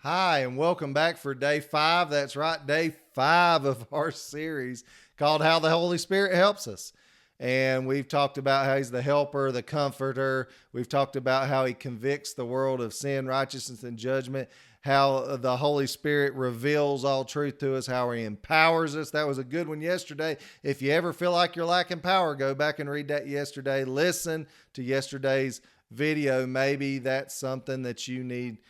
Hi, and welcome back for day 5. That's right, day 5 of our series called How the Holy Spirit Helps Us. And we've talked about how he's the helper, the comforter. We've talked about how he convicts the world of sin, righteousness, and judgment, how the Holy Spirit reveals all truth to us, how he empowers us. That was a good one yesterday. If you ever feel like you're lacking power, go back and read that yesterday. Listen to yesterday's video. Maybe that's something that you need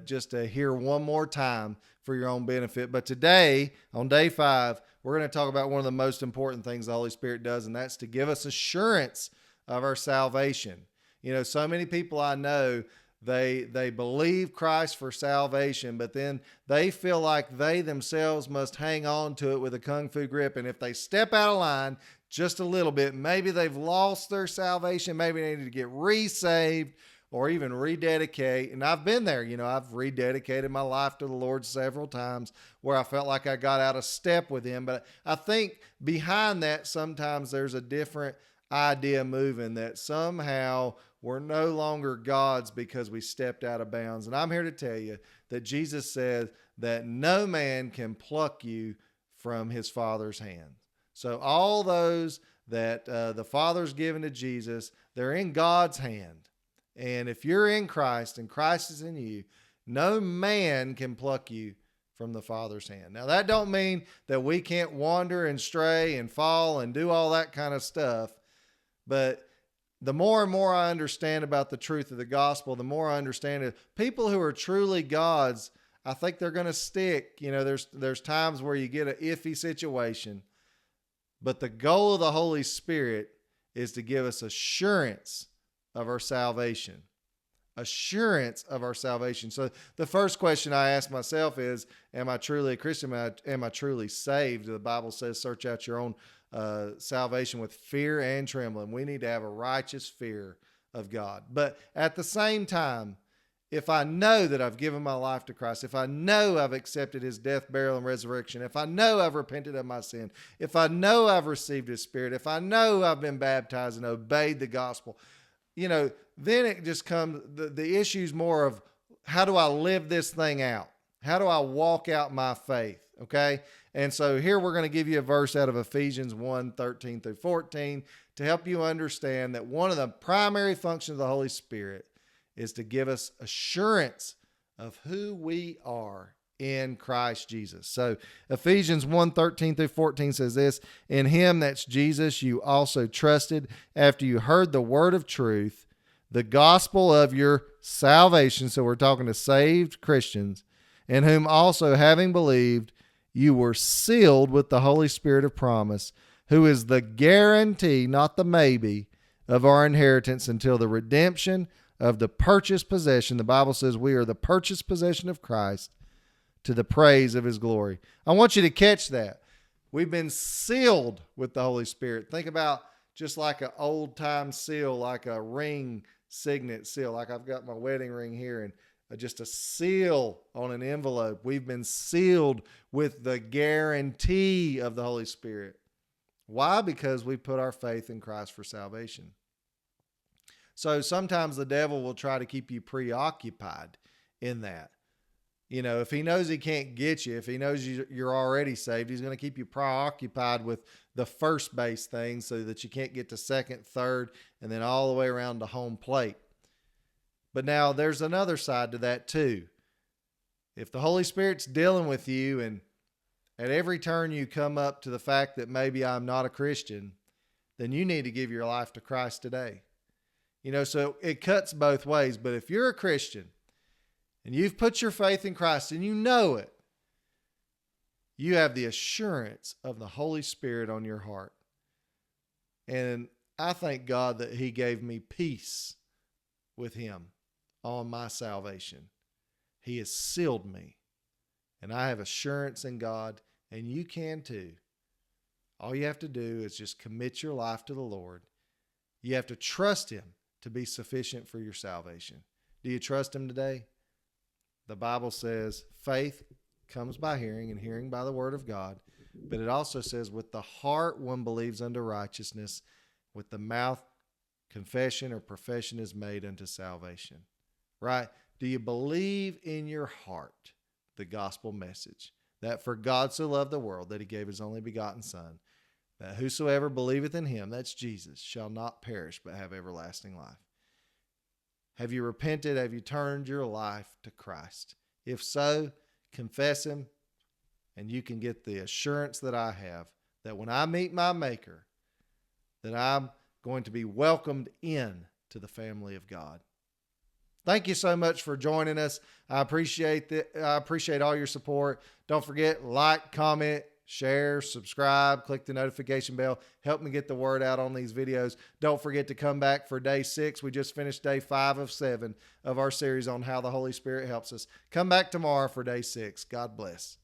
just to hear one more time for your own benefit. But today, on day 5, we're going to talk about one of the most important things the Holy Spirit does, and that's to give us assurance of our salvation. You know, so many people I know, they believe Christ for salvation, but then they feel like they themselves must hang on to it with a kung fu grip. And if they step out of line just a little bit, maybe they've lost their salvation, maybe they need to get resaved or even rededicate. And I've been there, I've rededicated my life to the Lord several times where I felt like I got out of step with him. But I think behind that, sometimes there's a different idea moving that somehow we're no longer God's because we stepped out of bounds. And I'm here to tell you that Jesus said that no man can pluck you from his Father's hand. So all those that the Father's given to Jesus, they're in God's hand. And if you're in Christ and Christ is in you, no man can pluck you from the Father's hand. Now, that don't mean that we can't wander and stray and fall and do all that kind of stuff. But the more and more I understand about the truth of the gospel, the more I understand it. People who are truly God's, I think they're going to stick. There's times where you get an iffy situation. But the goal of the Holy Spirit is to give us assurance of our salvation. Assurance of our salvation. So the first question I ask myself is, am I truly a Christian? Am I truly saved? The Bible says, search out your own salvation with fear and trembling. We need to have a righteous fear of God. But at the same time, if I know that I've given my life to Christ, if I know I've accepted his death, burial, and resurrection, if I know I've repented of my sin, if I know I've received his Spirit, if I know I've been baptized and obeyed the gospel, then it just comes, the issue's more of how do I live this thing out? How do I walk out my faith? Okay. And so here we're going to give you a verse out of Ephesians 1:13 through 14 to help you understand that one of the primary functions of the Holy Spirit is to give us assurance of who we are in Christ Jesus. So Ephesians 1:13 through 14 says this, in him, that's Jesus, you also trusted after you heard the word of truth, the gospel of your salvation. So we're talking to saved Christians, in whom also having believed, you were sealed with the Holy Spirit of promise, who is the guarantee, not the maybe, of our inheritance until the redemption of the purchased possession. The Bible says we are the purchased possession of Christ, to the praise of his glory. I want you to catch that. We've been sealed with the Holy Spirit. Think about just like an old time seal, like a ring signet seal, like I've got my wedding ring here and just a seal on an envelope. We've been sealed with the guarantee of the Holy Spirit. Why? Because we put our faith in Christ for salvation. So sometimes the devil will try to keep you preoccupied in that. If he knows he can't get you, if he knows you're already saved, he's going to keep you preoccupied with the first base thing so that you can't get to second, third, and then all the way around to home plate. But now there's another side to that too. If the Holy Spirit's dealing with you and at every turn you come up to the fact that maybe I'm not a Christian, then you need to give your life to Christ today. So it cuts both ways. But if you're a Christian and you've put your faith in Christ and you know it, you have the assurance of the Holy Spirit on your heart. And I thank God that he gave me peace with him on my salvation. He has sealed me. And I have assurance in God, and you can too. All you have to do is just commit your life to the Lord. You have to trust him to be sufficient for your salvation. Do you trust him today? The Bible says faith comes by hearing, and hearing by the word of God. But it also says with the heart one believes unto righteousness, with the mouth confession or profession is made unto salvation. Right? Do you believe in your heart the gospel message that for God so loved the world that he gave his only begotten Son, that whosoever believeth in him, that's Jesus, shall not perish but have everlasting life? Have you repented? Have you turned your life to Christ? If so, confess him, and you can get the assurance that I have that when I meet my Maker, that I'm going to be welcomed in to the family of God. Thank you so much for joining us. I appreciate all your support. Don't forget, like, comment, share, subscribe, click the notification bell. Help me get the word out on these videos. Don't forget to come back for day 6. We just finished day 5 of 7 of our series on how the Holy Spirit helps us. Come back tomorrow for day 6. God bless.